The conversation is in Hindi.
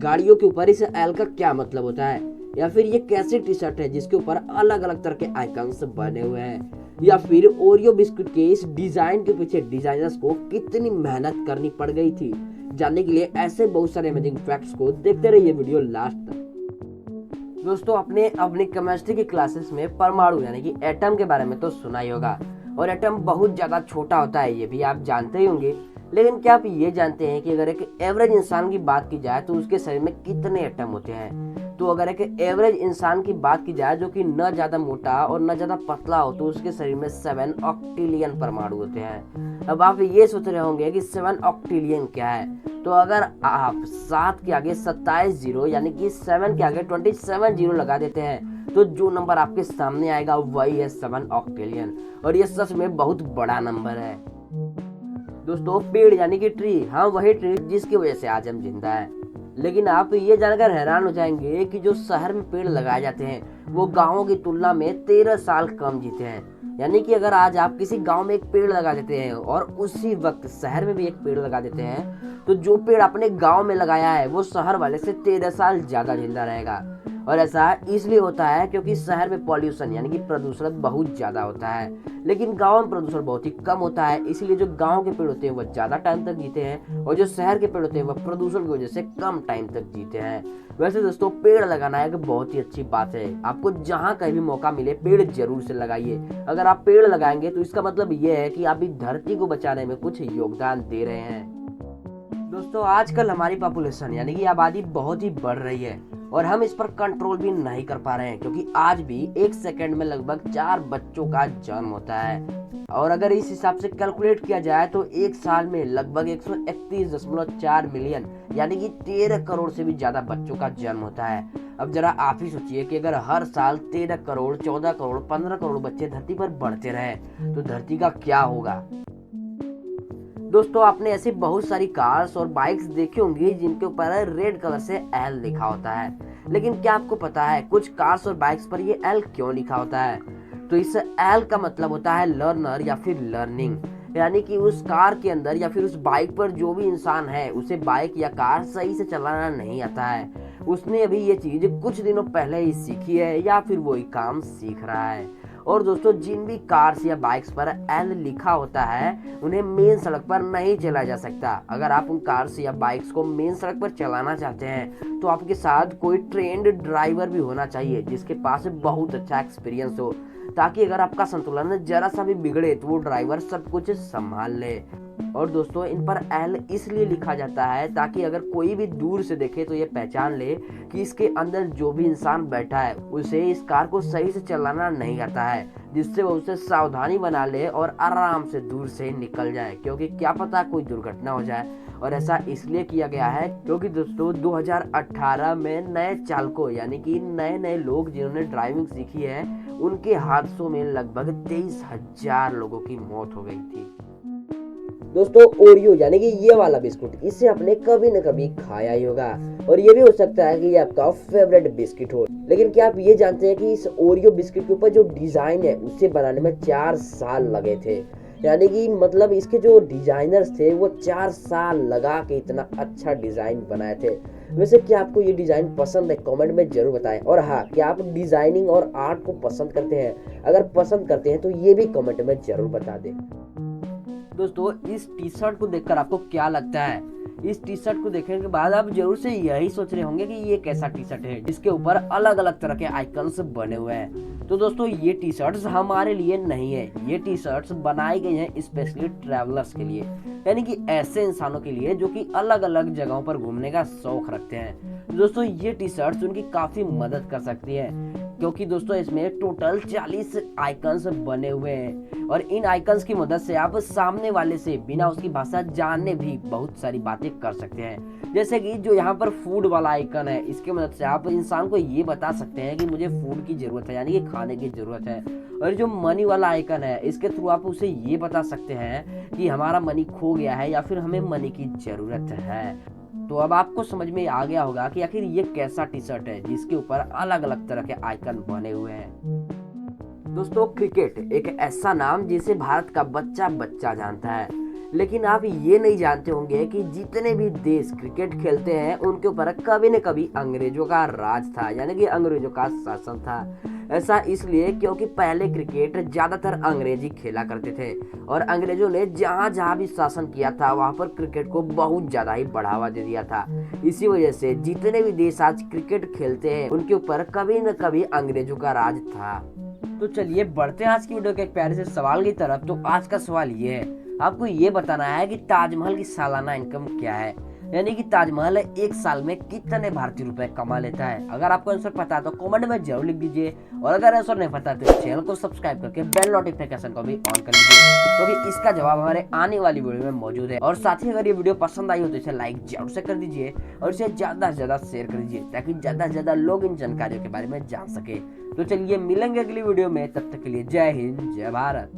गाड़ियों के ऊपर इस एल का क्या मतलब होता है, या फिर ये कैसी टी शर्ट है जिसके ऊपर अलग अलग तरह के आइकन्स बने हुए हैं, या फिर ओरियो बिस्कुट के इस डिजाइन के पीछे डिजाइनर्स को कितनी मेहनत करनी पड़ गई थी। जानने के लिए ऐसे बहुत सारे अमेजिंग फैक्ट्स को देखते रहिए वीडियो लास्ट तक। दोस्तों, आपने अपनी केमिस्ट्री की क्लासेस में परमाणु यानी कि एटम के बारे में तो सुना ही होगा, और एटम बहुत ज्यादा छोटा होता है, ये भी आप जानते ही होंगे। लेकिन क्या आप ये जानते हैं कि अगर एक एवरेज इंसान की बात की जाए तो उसके शरीर में कितने एटम होते हैं। तो अगर एक एवरेज इंसान की बात की जाए जो कि न ज्यादा मोटा और न ज्यादा पतला हो, तो उसके शरीर में 7 ऑक्टिलियन परमाणु होते हैं। अब आप ये सोच रहे होंगे कि 7 ऑक्टिलियन क्या है। तो अगर आप 7 के आगे 27 जीरो यानी कि 7 के आगे 27 जीरो लगा देते हैं, तो जो नंबर आपके सामने आएगा वही है 7 ऑक्टिलियन। और ये सच में बहुत बड़ा नंबर है। दोस्तों, पेड़ यानी कि ट्री, हाँ वही ट्री जिसकी वजह से आज हम जिंदा हैं। लेकिन आप ये जानकर हैरान हो जाएंगे कि जो शहर में पेड़ लगाए जाते हैं वो गाँवों की तुलना में 13 साल कम जीते हैं। यानी कि अगर आज आप किसी गांव में एक पेड़ लगा देते हैं और उसी वक्त शहर में भी एक पेड़ लगा देते हैं, तो जो पेड़ अपने गांव में लगाया है वो शहर वाले से 13 साल ज्यादा जिंदा रहेगा। और ऐसा इसलिए होता है क्योंकि शहर में पॉल्यूशन यानी कि प्रदूषण बहुत ज्यादा होता है, लेकिन गांव में प्रदूषण बहुत ही कम होता है। इसीलिए जो गांव के पेड़ होते हैं वो ज्यादा टाइम तक जीते हैं, और जो शहर के पेड़ होते हैं वो प्रदूषण की वजह से कम टाइम तक जीते हैं। वैसे दोस्तों, पेड़ लगाना एक बहुत ही अच्छी बात है। आपको जहाँ कहीं भी मौका मिले पेड़ जरूर से लगाइए। अगर आप पेड़ लगाएंगे तो इसका मतलब ये है कि आप इस धरती को बचाने में कुछ योगदान दे रहे हैं। दोस्तों, आजकल हमारी पॉपुलेशन यानी कि आबादी बहुत ही बढ़ रही है, और हम इस पर कंट्रोल भी नहीं कर पा रहे हैं, क्योंकि आज भी एक सेकंड में लगभग 4 बच्चों का जन्म होता है। और अगर इस हिसाब से कैलकुलेट किया जाए तो एक साल में लगभग 131.4 मिलियन यानी कि 13 करोड़ से भी ज्यादा बच्चों का जन्म होता है। अब जरा आप ही सोचिए कि अगर हर साल 13 करोड़, 14 करोड़, 15 करोड़ बच्चे धरती पर बढ़ते रहे तो धरती का क्या होगा। दोस्तों, आपने ऐसी बहुत सारी कार्स और बाइक्स देखी होंगी जिनके ऊपर रेड कलर से एल लिखा होता है। लेकिन क्या आपको पता है कुछ कार्स और बाइक्स पर ये एल क्यों लिखा होता है? तो इस एल का मतलब होता है लर्नर या फिर लर्निंग, यानी कि उस कार के अंदर या फिर उस बाइक पर जो भी इंसान है उसे बाइक या कार सही से चलाना नहीं आता है। उसने अभी ये चीज कुछ दिनों पहले ही सीखी है या फिर वही काम सीख रहा है। और दोस्तों, जिन भी कार्स या बाइक्स पर एल लिखा होता है उन्हें मेन सड़क पर नहीं चलाया जा सकता। अगर आप उन कार्स या बाइक्स को मेन सड़क पर चलाना चाहते हैं तो आपके साथ कोई ट्रेंड ड्राइवर भी होना चाहिए जिसके पास बहुत अच्छा एक्सपीरियंस हो, ताकि अगर आपका संतुलन जरा सा भी बिगड़े तो वो ड्राइवर सब कुछ संभाल ले। और दोस्तों, इन पर एल इसलिए लिखा जाता है ताकि अगर कोई भी दूर से देखे तो ये पहचान ले कि इसके अंदर जो भी इंसान बैठा है उसे इस कार को सही से चलाना नहीं आता है, जिससे वो उसे सावधानी बना ले और आराम से दूर से निकल जाए, क्योंकि क्या पता कोई दुर्घटना हो जाए। और ऐसा इसलिए किया गया है क्योंकि दोस्तों 2018 में नए चालकों यानी कि नए लोग जिन्होंने ड्राइविंग सीखी है उनके हादसों में लगभग 23,000 लोगों की मौत हो गई थी। दोस्तों, ओरियो यानी कि ये वाला बिस्कुट, इसे आपने कभी न कभी खाया ही होगा, और ये भी हो सकता है कि ये आपका फेवरेट बिस्किट हो। लेकिन क्या आप ये जानते हैं कि इस ओरियो बिस्किट के ऊपर जो डिजाइन है उसे बनाने में 4 साल लगे थे। यानी कि मतलब इसके जो डिजाइनर्स थे वो 4 साल लगा के इतना अच्छा डिजाइन बनाए थे। वैसे क्या आपको ये डिजाइन पसंद है? कमेंट में जरूर बताएं। और हाँ, क्या आप डिजाइनिंग और आर्ट को पसंद करते हैं? अगर पसंद करते हैं तो ये भी कमेंट में जरूर बता दें। दोस्तों, इस टी शर्ट को देखकर आपको क्या लगता है? इस टी शर्ट को देखने के बाद आप जरूर से यही सोच रहे होंगे कि ये कैसा टी शर्ट है जिसके ऊपर अलग अलग तरह के आइकन्स बने हुए हैं। तो दोस्तों, ये टी शर्ट्स हमारे लिए नहीं है, ये टी शर्ट्स बनाई गई हैं स्पेशली ट्रैवलर्स के लिए, यानी कि ऐसे इंसानों के लिए जो कि अलग अलग जगहों पर घूमने का शौक रखते हैं। दोस्तों, ये टी शर्ट्स उनकी काफी मदद कर सकती है, क्योंकि दोस्तों इसमें टोटल 40 आइकन्स बने हुए हैं, और इन आइकन्स की मदद से आप सामने वाले से बिना उसकी भाषा जाने भी बहुत सारी बातें कर सकते हैं। जैसे कि जो यहाँ पर फूड वाला आइकन है, इसकी मदद से आप इंसान को ये बता सकते हैं कि मुझे फूड की जरूरत है, यानी कि खाने की जरूरत है। और जो मनी वाला आइकन है, इसके थ्रू आप उसे ये बता सकते हैं कि हमारा मनी खो गया है या फिर हमें मनी की जरूरत है। तो अब आपको समझ में आ गया होगा कि आखिर ये कैसा टी शर्ट है जिसके ऊपर अलग अलग तरह के आइकन बने हुए हैं। दोस्तों, क्रिकेट एक ऐसा नाम जिसे भारत का बच्चा बच्चा जानता है। लेकिन आप ये नहीं जानते होंगे कि जितने भी देश क्रिकेट खेलते हैं उनके ऊपर कभी न कभी अंग्रेजों का राज था, यानी कि अंग्रेजों का शासन था। ऐसा इसलिए क्योंकि पहले क्रिकेट ज्यादातर अंग्रेजी खेला करते थे और अंग्रेजों ने जहां जहां भी शासन किया था वहां पर क्रिकेट को बहुत ज्यादा ही बढ़ावा दे दिया था। इसी वजह से जितने भी देश आज क्रिकेट खेलते हैं उनके ऊपर कभी न कभी अंग्रेजों का राज था। तो चलिए बढ़ते हैं आज की वीडियो के एक प्यारे से सवाल की तरफ। तो आज का सवाल ये है, आपको ये बताना है कि ताजमहल की सालाना इनकम क्या है, यानी कि ताजमहल एक साल में कितने भारतीय रुपए कमा लेता है। अगर आपको आंसर पता है तो कमेंट में जरूर लिख दीजिए, और अगर आंसर नहीं पता तो चैनल को सब्सक्राइब करके बेल नोटिफिकेशन को भी ऑन कर लीजिए, क्योंकि इसका जवाब हमारे आने वाली वीडियो में मौजूद है। और साथ ही अगर ये वीडियो पसंद आई हो तो इसे लाइक जरूर से कर दीजिए और इसे ज्यादा से ज्यादा शेयर कर दीजिए, ताकि ज्यादा से ज्यादा लोग इन जानकारियों के बारे में जान सके। तो चलिए मिलेंगे अगली वीडियो में, तब तक के लिए जय हिंद जय भारत।